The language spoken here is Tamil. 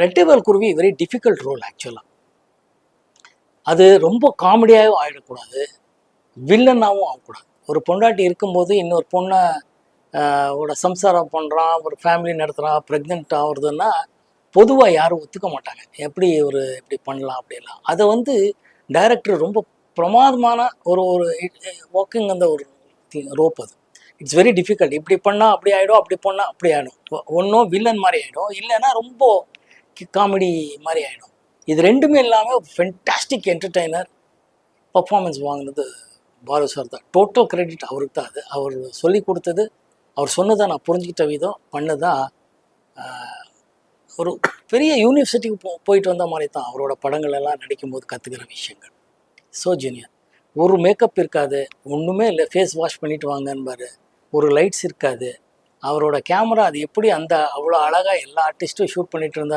ரெட்டைவால் குருவி வெரி டிஃபிகல்ட் ரோல் ஆக்சுவலாக. அது ரொம்ப காமெடியாகவும் ஆகிடக்கூடாது, வில்லனாகவும் ஆகக்கூடாது. ஒரு பொண்டாட்டி இருக்கும்போது இன்னொரு பொண்ணை ஓட சம்சாரம் பண்ணுறான், ஒரு ஃபேமிலி நடத்துகிறான், ப்ரெக்னென்ட் ஆகுறதுன்னா பொதுவாக யாரும் ஒத்துக்க மாட்டாங்க. எப்படி பண்ணலாம் அப்படிலாம். அதை வந்து டைரக்டர் ரொம்ப பிரமாதமான ஒரு ஒரு வாக்கிங் அந்த ஒரு ரோப். அது இட்ஸ் வெரி டிஃபிகல்ட். இப்படி பண்ணால் அப்படி ஆகிடும், அப்படி பண்ணால் அப்படி ஆகிடும். ஒன்றும் வில்லன் மாதிரி ஆகிடும், இல்லைன்னா ரொம்ப காமெடி மாதிரி ஆகிடும். இது ரெண்டுமே இல்லாமல் ஃபென்டாஸ்டிக் என்டர்டெய்னர் பர்ஃபார்மன்ஸ் வாங்கினது பாலு சார் தான். டோட்டல் கிரெடிட் அவருக்கு தான். அது அவர் சொல்லி கொடுத்தது, அவர் சொன்னதை நான் புரிஞ்சுக்கிட்ட விதம் பண்ணதான் ஒரு பெரிய யூனிவர்சிட்டிக்கு போயிட்டு வந்த மாதிரி தான் அவரோட படங்கள் எல்லாம் நடிக்கும்போது கற்றுக்கிற விஷயங்கள். So junior. ஒரு மேக்கப் இருக்காது, ஒன்றுமே இல்லை, ஃபேஸ் வாஷ் பண்ணிட்டு வாங்கன்பாரு. ஒரு லைட்ஸ் இருக்காது. அவரோட கேமரா அது எப்படி அந்த அவ்வளோ அழகாக எல்லா ஆர்டிஸ்ட்டும் ஷூட் பண்ணிட்டு இருந்தா